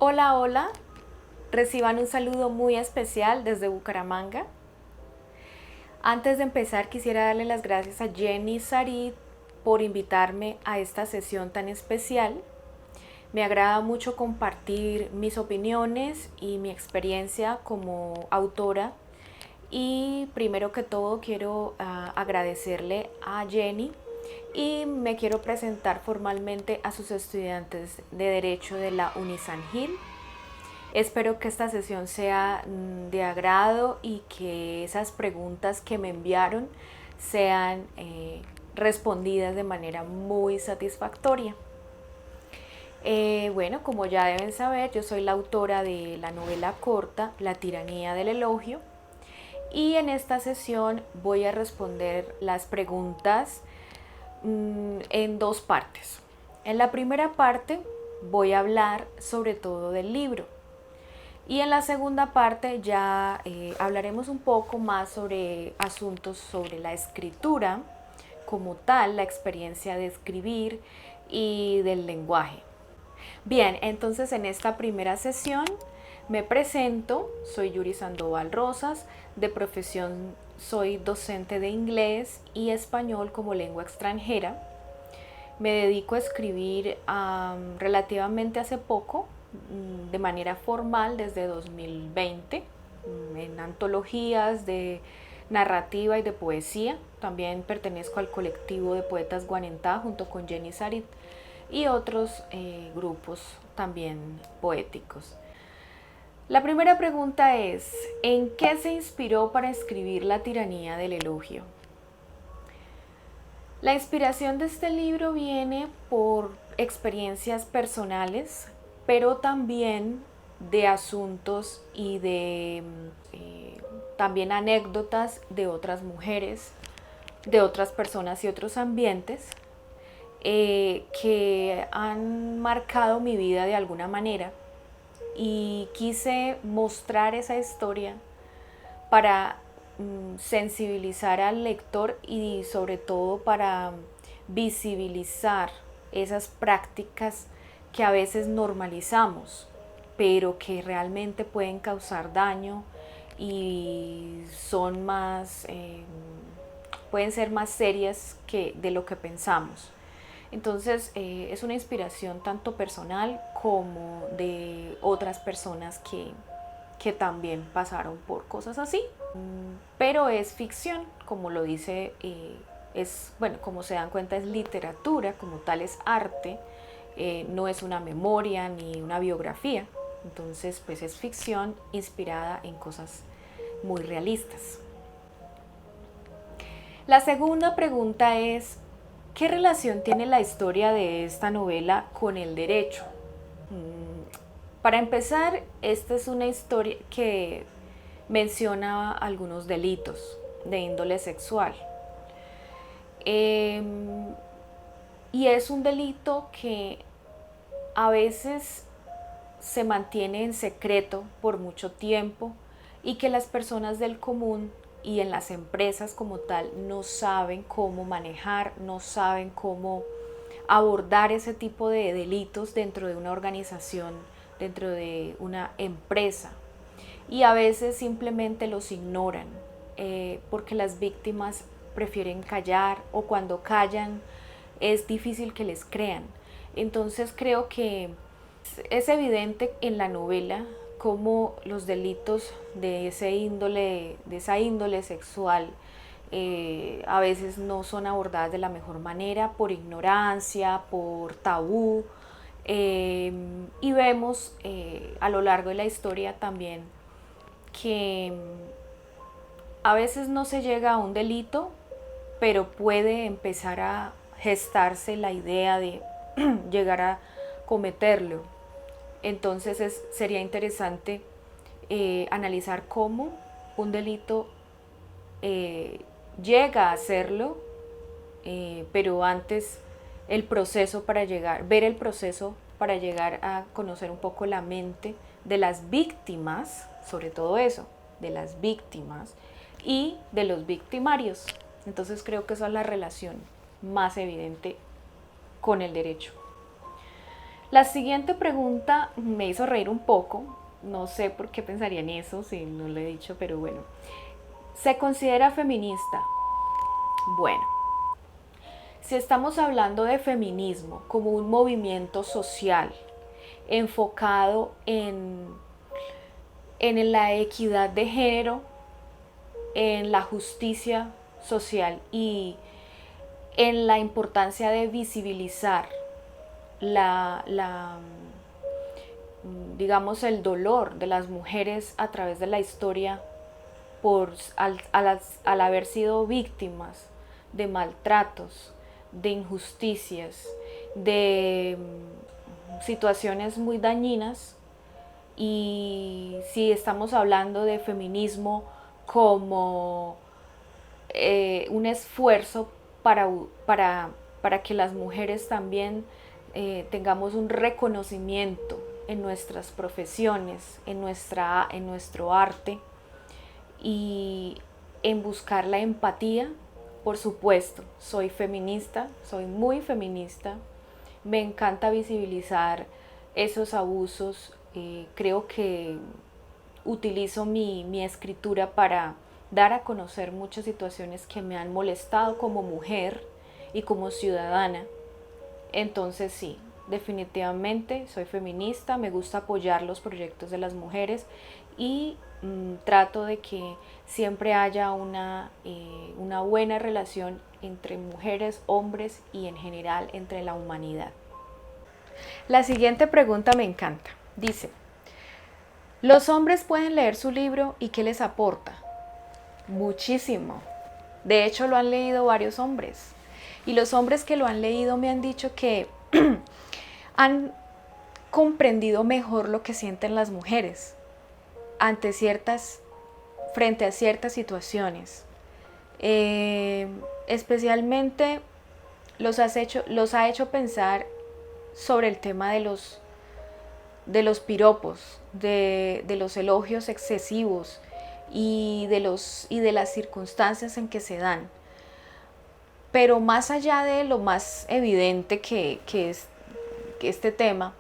Hola, hola. Reciban un saludo muy especial desde Bucaramanga. Antes de empezar, quisiera darle las gracias a Jenny Sarit por invitarme a esta sesión tan especial. Me agrada mucho compartir mis opiniones y mi experiencia como autora. Y primero que todo quiero agradecerle a Jenny y me quiero presentar formalmente a sus estudiantes de Derecho de la Unisan Hill. Espero que esta sesión sea de agrado y que esas preguntas que me enviaron sean respondidas de manera muy satisfactoria. Bueno, como ya deben saber, yo soy la autora de la novela corta La tiranía del elogio y en esta sesión voy a responder las preguntas en dos partes. En la primera parte voy a hablar sobre todo del libro. Y en la segunda parte ya hablaremos un poco más sobre asuntos sobre la escritura como tal, la experiencia de escribir y del lenguaje. Bien, entonces en esta primera sesión me presento, soy Yuri Sandoval Rosas, de profesión soy docente de inglés y español como lengua extranjera. Me dedico a escribir relativamente hace poco, de manera formal desde 2020, en antologías de narrativa y de poesía. También pertenezco al colectivo de poetas Guanentá junto con Jenny Sarit y otros grupos también poéticos. La primera pregunta es, ¿en qué se inspiró para escribir La tiranía del elogio? La inspiración de este libro viene por experiencias personales, pero también de asuntos y de también anécdotas de otras mujeres, de otras personas y otros ambientes que han marcado mi vida de alguna manera y quise mostrar esa historia para sensibilizar al lector y sobre todo para visibilizar esas prácticas que a veces normalizamos, pero que realmente pueden causar daño y son más, pueden ser más serias que de lo que pensamos. Entonces es una inspiración tanto personal como de otras personas que también pasaron por cosas así. Pero es ficción, como lo dice, es, bueno, como se dan cuenta es literatura, como tal es arte, no es una memoria ni una biografía. Entonces, pues es ficción inspirada en cosas muy realistas. La segunda pregunta es, ¿qué relación tiene la historia de esta novela con el derecho? Para empezar, esta es una historia que menciona algunos delitos de índole sexual. Eh, y es un delito que a veces se mantiene en secreto por mucho tiempo y que las personas del común y en las empresas como tal no saben cómo manejar, no saben cómo abordar ese tipo de delitos dentro de una organización, dentro de una empresa. Y a veces simplemente los ignoran porque las víctimas prefieren callar o cuando callan es difícil que les crean. Entonces creo que es evidente en la novela cómo los delitos de esa índole sexual a veces no son abordadas de la mejor manera por ignorancia, por tabú. Y vemos a lo largo de la historia también que a veces no se llega a un delito, pero puede empezar a gestarse la idea de llegar a cometerlo. Entonces sería interesante analizar cómo un delito llega a hacerlo, pero antes el proceso para llegar, ver el proceso para llegar a conocer un poco la mente de las víctimas, sobre todo eso, de las víctimas y de los victimarios. Entonces creo que esa es la relación más evidente con el derecho. La siguiente pregunta me hizo reír un poco. No sé por qué pensaría en eso, si no lo he dicho, pero bueno. ¿Se considera feminista? Bueno, si estamos hablando de feminismo como un movimiento social enfocado en la equidad de género, en la justicia social y en la importancia de visibilizar la digamos, el dolor de las mujeres a través de la historia al haber sido víctimas de maltratos, de injusticias, de situaciones muy dañinas. Y si estamos hablando de feminismo como un esfuerzo para, para, para que las mujeres también tengamos un reconocimiento en nuestras profesiones, en nuestro arte y en buscar la empatía. Por supuesto, soy feminista, soy muy feminista, me encanta visibilizar esos abusos, creo que utilizo mi escritura para dar a conocer muchas situaciones que me han molestado como mujer y como ciudadana. Entonces sí, definitivamente soy feminista, me gusta apoyar los proyectos de las mujeres y trato de que siempre haya una buena relación entre mujeres, hombres y en general entre la humanidad. La siguiente pregunta me encanta. Dice, ¿los hombres pueden leer su libro y qué les aporta? Muchísimo. De hecho, lo han leído varios hombres. Y los hombres que lo han leído me han dicho que han comprendido mejor lo que sienten las mujeres frente a ciertas situaciones. Especialmente los ha hecho pensar sobre el tema de los piropos, de los elogios excesivos y de las circunstancias en que se dan. Pero más allá de lo más evidente que es este tema,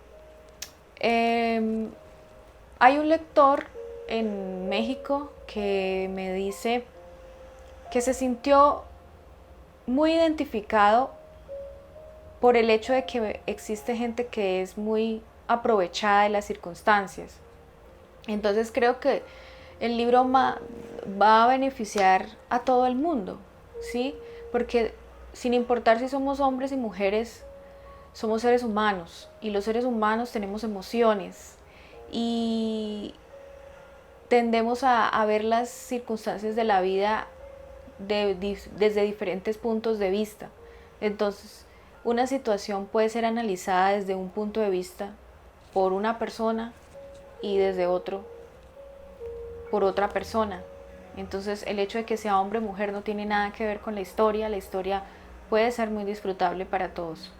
hay un lector en México que me dice que se sintió muy identificado por el hecho de que existe gente que es muy aprovechada de las circunstancias. Entonces creo que el libro va a beneficiar a todo el mundo, ¿sí? Porque sin importar si somos hombres y mujeres, somos seres humanos y los seres humanos tenemos emociones y tendemos a ver las circunstancias de la vida desde diferentes puntos de vista. Entonces, una situación puede ser analizada desde un punto de vista por una persona y desde otro por otra persona. Entonces, el hecho de que sea hombre o mujer no tiene nada que ver con la historia puede ser muy disfrutable para todos.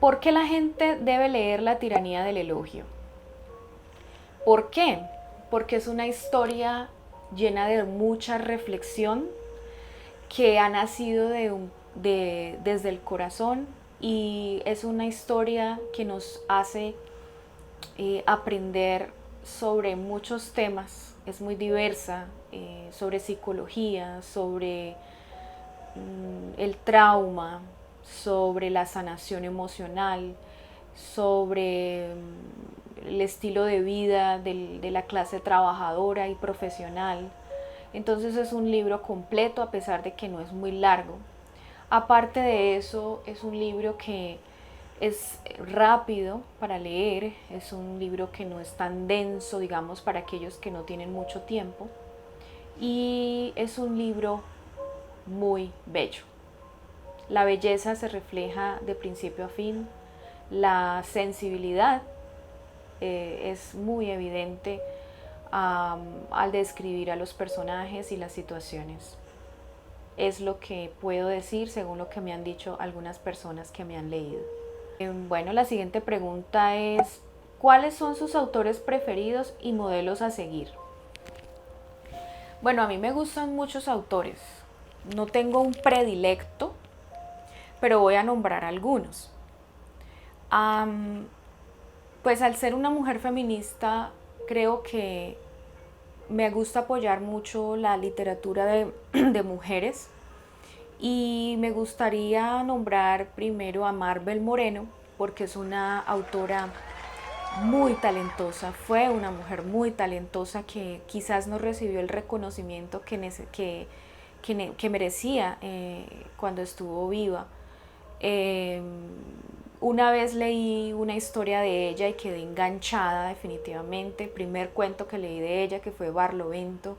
¿Por qué la gente debe leer La tiranía del elogio? ¿Por qué? Porque es una historia llena de mucha reflexión que ha nacido desde el corazón y es una historia que nos hace aprender sobre muchos temas. Es muy diversa, sobre psicología, sobre el trauma, sobre la sanación emocional, sobre el estilo de vida de la clase trabajadora y profesional. Entonces es un libro completo a pesar de que no es muy largo. Aparte de eso, es un libro que es rápido para leer, es un libro que no es tan denso, digamos, para aquellos que no tienen mucho tiempo. Y es un libro muy bello. La belleza se refleja de principio a fin, la sensibilidad es muy evidente al describir a los personajes y las situaciones. Es lo que puedo decir según lo que me han dicho algunas personas que me han leído. Bueno, la siguiente pregunta es, ¿cuáles son sus autores preferidos y modelos a seguir? Bueno, a mí me gustan muchos autores. No tengo un predilecto, pero voy a nombrar algunos. Pues al ser una mujer feminista, creo que me gusta apoyar mucho la literatura de mujeres y me gustaría nombrar primero a Marvel Moreno porque es una autora muy talentosa, fue una mujer muy talentosa que quizás no recibió el reconocimiento que merecía cuando estuvo viva. Eh, una vez leí una historia de ella y quedé enganchada definitivamente. Primer cuento que leí de ella, que fue Barlovento,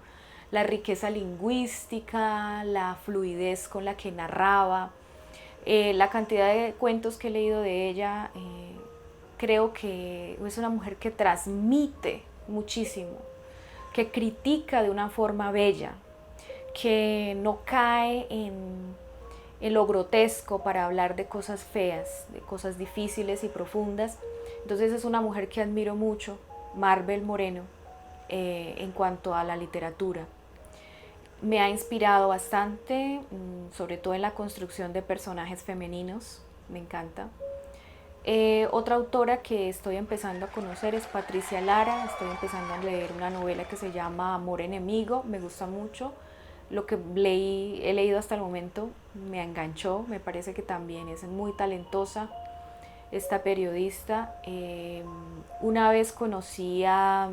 la riqueza lingüística, la fluidez con la que narraba, la cantidad de cuentos que he leído de ella, creo que es una mujer que transmite muchísimo, que critica de una forma bella, que no cae en lo grotesco para hablar de cosas feas, de cosas difíciles y profundas. Entonces es una mujer que admiro mucho, Marvel Moreno, en cuanto a la literatura. Me ha inspirado bastante, sobre todo en la construcción de personajes femeninos, me encanta. Otra autora que estoy empezando a conocer es Patricia Lara. Estoy empezando a leer una novela que se llama Amor Enemigo, me gusta mucho. Lo que he leído hasta el momento me enganchó, me parece que también es muy talentosa esta periodista. Una vez conocí a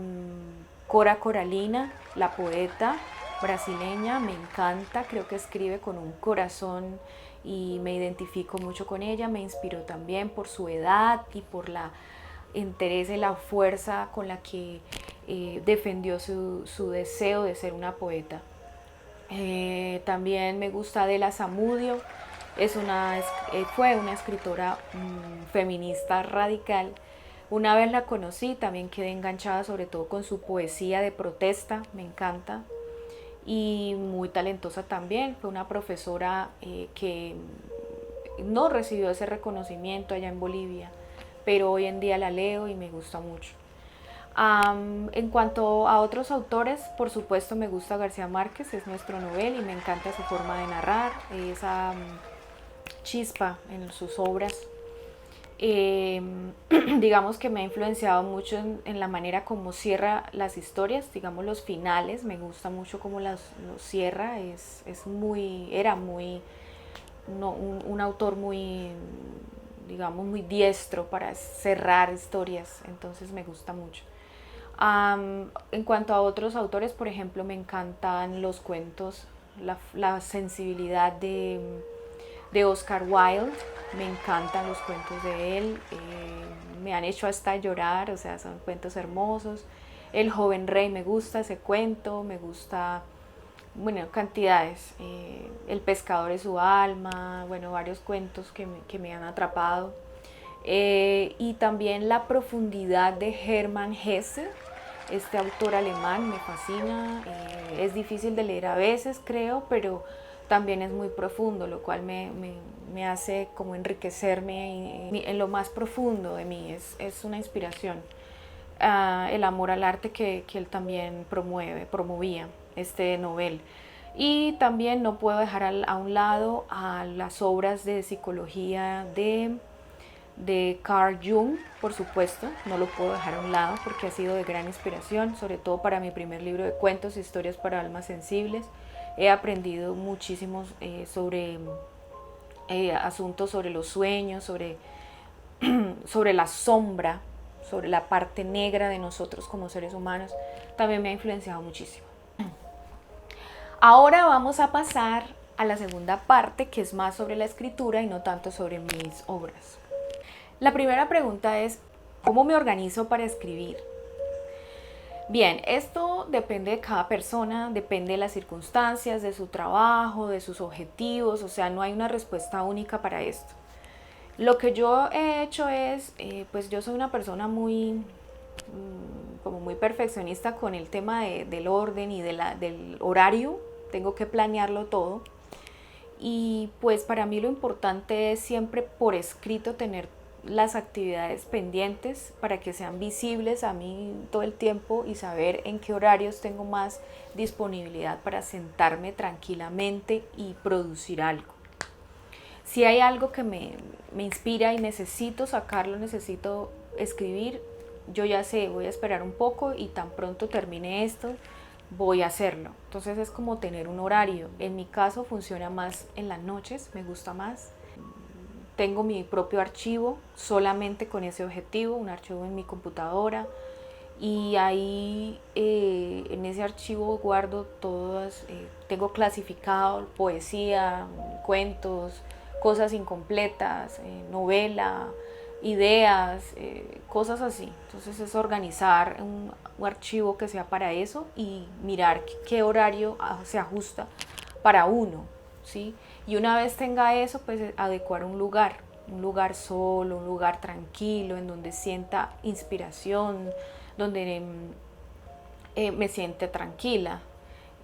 Cora Coralina, la poeta brasileña, me encanta, creo que escribe con un corazón y me identifico mucho con ella. Me inspiró también por su edad y por la interés y la fuerza con la que defendió su deseo de ser una poeta. También me gusta Adela Zamudio, fue una escritora feminista radical. Una vez la conocí, también quedé enganchada sobre todo con su poesía de protesta, me encanta. Y muy talentosa también, fue una profesora que no recibió ese reconocimiento allá en Bolivia, pero hoy en día la leo y me gusta mucho. En cuanto a otros autores, por supuesto me gusta García Márquez, es nuestro novel y me encanta su forma de narrar, esa chispa en sus obras. Eh, digamos que me ha influenciado mucho en la manera como cierra las historias, digamos los finales, me gusta mucho cómo los cierra, era muy, no, un autor muy, digamos, muy diestro para cerrar historias, entonces me gusta mucho. En cuanto a otros autores, por ejemplo, me encantan los cuentos, la sensibilidad de Oscar Wilde, me encantan los cuentos de él, me han hecho hasta llorar, o sea, son cuentos hermosos. El joven rey me gusta ese cuento, me gusta, bueno, cantidades. El pescador de su alma, bueno, varios cuentos que me han atrapado. Y también la profundidad de Hermann Hesse, este autor alemán, me fascina. Es difícil de leer a veces, creo, pero también es muy profundo, lo cual me hace como enriquecerme en lo más profundo de mí, es una inspiración. El amor al arte que él también promovía, este novel. Y también no puedo dejar a un lado a las obras de psicología de Carl Jung, por supuesto, no lo puedo dejar a un lado porque ha sido de gran inspiración, sobre todo para mi primer libro de cuentos, Historias para almas sensibles. He aprendido muchísimo sobre asuntos sobre los sueños, sobre la sombra, sobre la parte negra de nosotros como seres humanos. También me ha influenciado muchísimo. Ahora vamos a pasar a la segunda parte, que es más sobre la escritura y no tanto sobre mis obras. La primera pregunta es, ¿cómo me organizo para escribir? Bien, esto depende de cada persona, depende de las circunstancias, de su trabajo, de sus objetivos, o sea, no hay una respuesta única para esto. Lo que yo he hecho es, pues yo soy una persona como muy perfeccionista con el tema del orden y del horario, tengo que planearlo todo. Y pues para mí lo importante es siempre por escrito tener las actividades pendientes para que sean visibles a mí todo el tiempo y saber en qué horarios tengo más disponibilidad para sentarme tranquilamente y producir algo. Si hay algo que me inspira y necesito sacarlo, necesito escribir, yo ya sé, voy a esperar un poco y tan pronto termine esto, voy a hacerlo. Entonces es como tener un horario. En mi caso funciona más en las noches, me gusta más. Tengo mi propio archivo solamente con ese objetivo, un archivo en mi computadora, y ahí en ese archivo guardo todas, tengo clasificado poesía, cuentos, cosas incompletas, novela, ideas, cosas así. Entonces es organizar un archivo que sea para eso y mirar qué horario se ajusta para uno, ¿sí? Y una vez tenga eso, pues adecuar un lugar solo, un lugar tranquilo, en donde sienta inspiración, donde me siente tranquila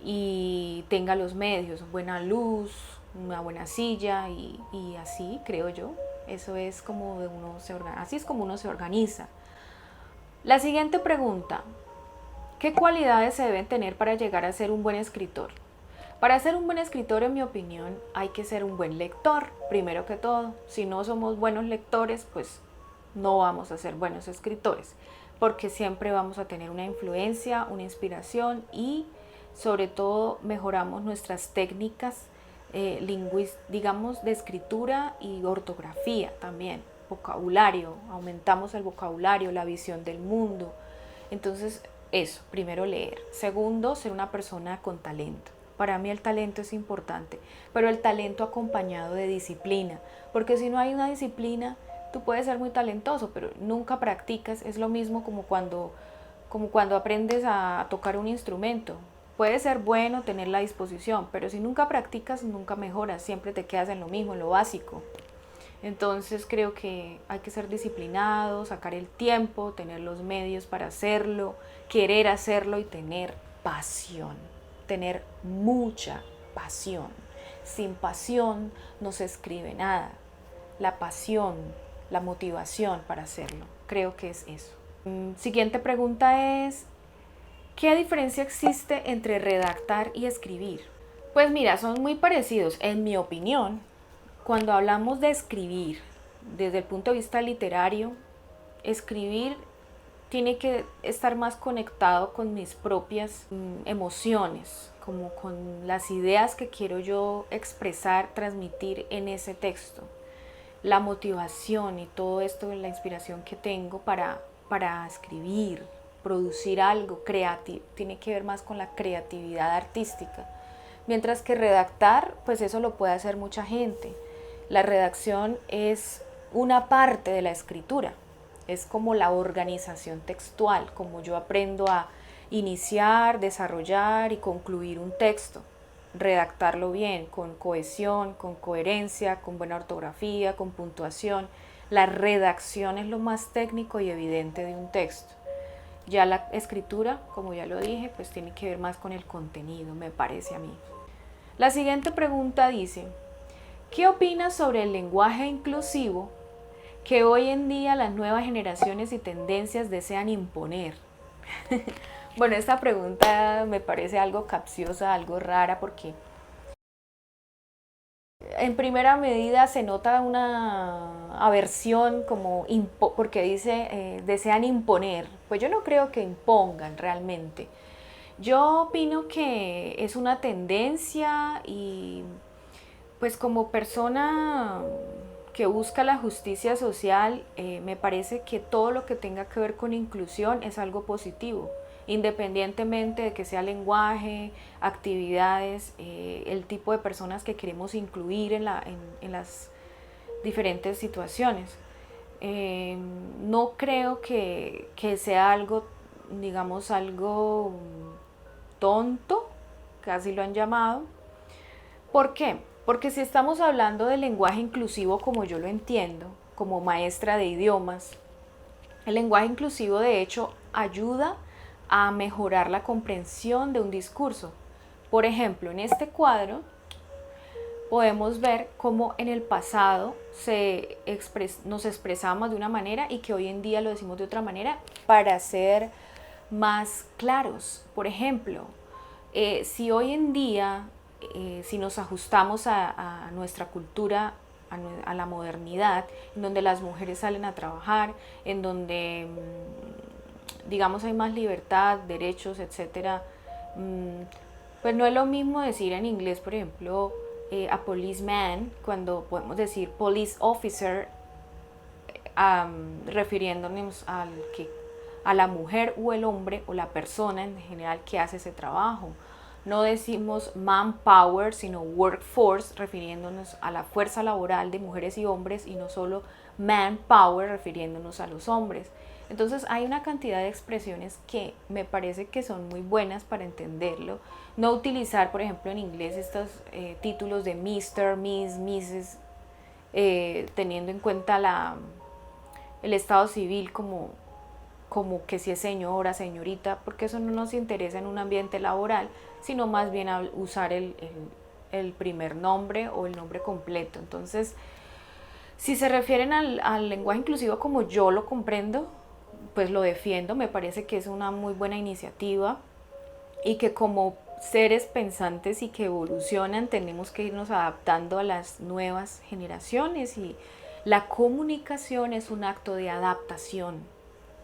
y tenga los medios, buena luz, una buena silla y así creo yo. Eso es como así es como uno se organiza. La siguiente pregunta: ¿qué cualidades se deben tener para llegar a ser un buen escritor? Para ser un buen escritor, en mi opinión, hay que ser un buen lector, primero que todo. Si no somos buenos lectores, pues no vamos a ser buenos escritores, porque siempre vamos a tener una influencia, una inspiración y sobre todo mejoramos nuestras técnicas digamos de escritura y ortografía también, vocabulario, aumentamos el vocabulario, la visión del mundo. Entonces eso, primero leer. Segundo, ser una persona con talento. Para mí el talento es importante, pero el talento acompañado de disciplina, porque si no hay una disciplina, tú puedes ser muy talentoso, pero nunca practicas. Es lo mismo como cuando aprendes a tocar un instrumento. Puede ser bueno tener la disposición, pero si nunca practicas, nunca mejoras, siempre te quedas en lo mismo, en lo básico. Entonces creo que hay que ser disciplinado, sacar el tiempo, tener los medios para hacerlo, querer hacerlo y tener pasión, tener mucha pasión. Sin pasión no se escribe nada. La pasión, la motivación para hacerlo, creo que es eso. Siguiente pregunta es: ¿qué diferencia existe entre redactar y escribir? Pues mira, son muy parecidos, en mi opinión. Cuando hablamos de escribir, desde el punto de vista literario, escribir tiene que estar más conectado con mis propias emociones, como con las ideas que quiero yo expresar, transmitir en ese texto. La motivación y todo esto, la inspiración que tengo para escribir, producir algo creativo, tiene que ver más con la creatividad artística. Mientras que redactar, pues eso lo puede hacer mucha gente. La redacción es una parte de la escritura, es como la organización textual, como yo aprendo a iniciar, desarrollar y concluir un texto, redactarlo bien, con cohesión, con coherencia, con buena ortografía, con puntuación. La redacción es lo más técnico y evidente de un texto. Ya la escritura, como ya lo dije, pues tiene que ver más con el contenido, me parece a mí. La siguiente pregunta dice: ¿qué opinas sobre el lenguaje inclusivo que hoy en día las nuevas generaciones y tendencias desean imponer? Bueno, esta pregunta me parece algo capciosa, algo rara, porque en primera medida se nota una aversión como porque dice desean imponer. Pues yo no creo que impongan realmente. Yo opino que es una tendencia y pues como persona que busca la justicia social, me parece que todo lo que tenga que ver con inclusión es algo positivo, independientemente de que sea lenguaje, actividades, el tipo de personas que queremos incluir en las diferentes situaciones. No creo que sea algo, digamos, algo tonto, que así lo han llamado. ¿Por qué? Porque si estamos hablando de lenguaje inclusivo como yo lo entiendo, como maestra de idiomas, el lenguaje inclusivo de hecho ayuda a mejorar la comprensión de un discurso. Por ejemplo, en este cuadro podemos ver cómo en el pasado nos expresábamos de una manera y que hoy en día lo decimos de otra manera para ser más claros. Por ejemplo, si hoy en día, si nos ajustamos a nuestra cultura a la modernidad, en donde las mujeres salen a trabajar, en donde, digamos, hay más libertad, derechos, etcétera. Pues no es lo mismo decir en inglés, por ejemplo, a policeman, cuando podemos decir police officer, refiriéndonos a la mujer o el hombre o la persona en general que hace ese trabajo. No decimos manpower, sino workforce, refiriéndonos a la fuerza laboral de mujeres y hombres, y no solo manpower, refiriéndonos a los hombres. Entonces hay una cantidad de expresiones que me parece que son muy buenas para entenderlo. No utilizar, por ejemplo, en inglés estos títulos de Mr., Miss, Mrs., teniendo en cuenta el estado civil como que si es señora, señorita, porque eso no nos interesa en un ambiente laboral, sino más bien usar el primer nombre o el nombre completo. Entonces, si se refieren al lenguaje inclusivo como yo lo comprendo, pues lo defiendo, me parece que es una muy buena iniciativa y que como seres pensantes y que evolucionan tenemos que irnos adaptando a las nuevas generaciones, y la comunicación es un acto de adaptación,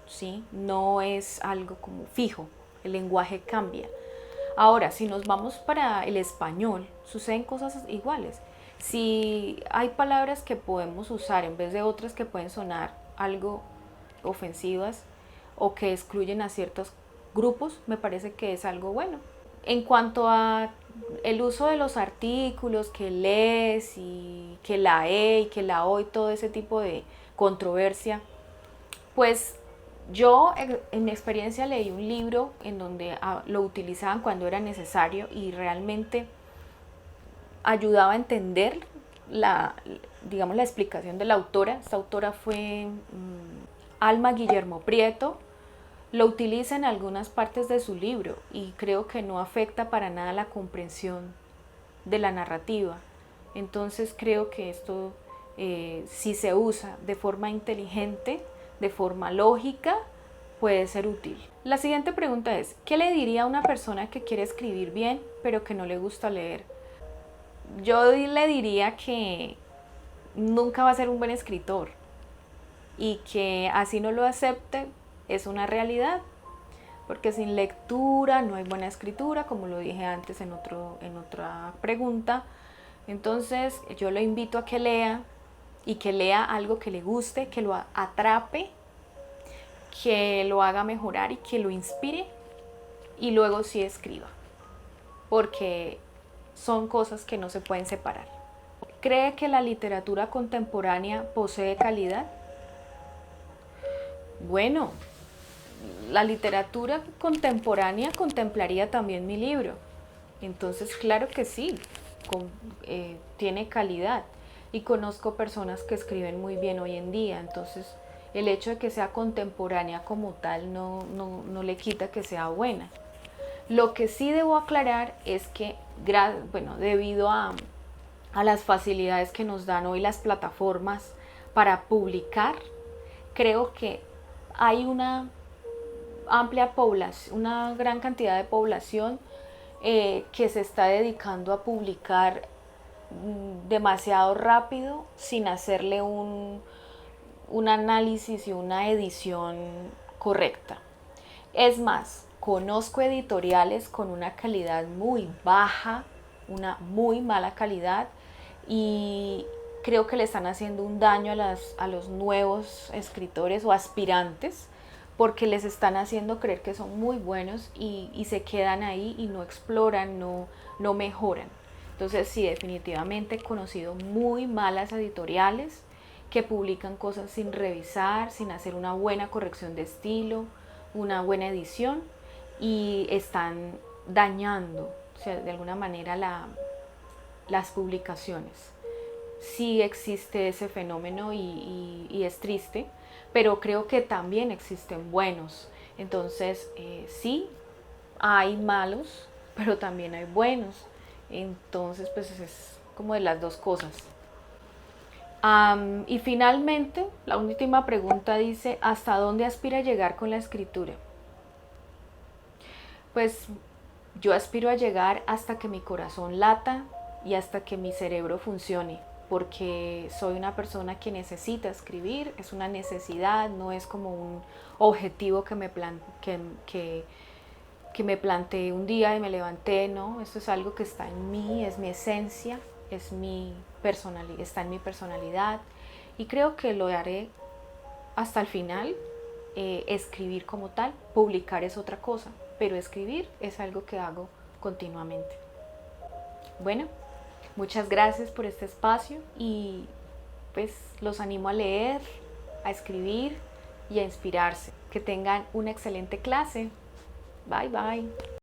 ¿sí? No es algo como fijo, el lenguaje cambia. Ahora, si nos vamos para el español, suceden cosas iguales. Si hay palabras que podemos usar en vez de otras que pueden sonar algo ofensivas o que excluyen a ciertos grupos, me parece que es algo bueno. En cuanto a el uso de los artículos, que les y que la y que la o y todo ese tipo de controversia, pues yo en mi experiencia leí un libro en donde lo utilizaban cuando era necesario y realmente ayudaba a entender digamos, la explicación de la autora. Esta autora fue Alma Guillermo Prieto. Lo utiliza en algunas partes de su libro y creo que no afecta para nada la comprensión de la narrativa. Entonces creo que esto, si se usa de forma inteligente, de forma lógica, puede ser útil. La siguiente pregunta es, ¿qué le diría a una persona que quiere escribir bien pero que no le gusta leer? Yo le diría que nunca va a ser un buen escritor y que así no lo acepte, es una realidad, porque sin lectura no hay buena escritura, como lo dije antes en otra pregunta. Entonces yo lo invito a que lea, y que lea algo que le guste, que lo atrape, que lo haga mejorar y que lo inspire, y luego sí escriba, porque son cosas que no se pueden separar. ¿Cree que la literatura contemporánea posee calidad? Bueno, la literatura contemporánea contemplaría también mi libro. Entonces, claro que sí, tiene calidad. Y conozco personas que escriben muy bien hoy en día. Entonces, el hecho de que sea contemporánea como tal no le quita que sea buena. Lo que sí debo aclarar es que, debido a las facilidades que nos dan hoy las plataformas para publicar, creo que hay una amplia población, una gran cantidad de población que se está dedicando a publicar demasiado rápido sin hacerle un análisis y una edición correcta. Es más, conozco editoriales con una calidad muy baja, una muy mala calidad, y creo que le están haciendo un daño a los nuevos escritores o aspirantes, porque les están haciendo creer que son muy buenos y se quedan ahí y no exploran, no mejoran. Entonces sí, definitivamente he conocido muy malas editoriales que publican cosas sin revisar, sin hacer una buena corrección de estilo, una buena edición, y están dañando, o sea, de alguna manera las publicaciones. Sí existe ese fenómeno y es triste, pero creo que también existen buenos. Entonces, sí, hay malos, pero también hay buenos. Entonces, pues es como de las dos cosas. Y finalmente, la última pregunta dice, ¿hasta dónde aspira a llegar con la escritura? Pues yo aspiro a llegar hasta que mi corazón lata y hasta que mi cerebro funcione. porque soy una persona que necesita escribir, es una necesidad, no es como un objetivo que me planteé un día y me levanté, no, esto es algo que está en mí, es mi esencia, es mi personalidad, está en mi personalidad y creo que lo haré hasta el final. Escribir como tal, publicar es otra cosa, pero escribir es algo que hago continuamente. Bueno, muchas gracias por este espacio y pues los animo a leer, a escribir y a inspirarse. Que tengan una excelente clase. Bye bye.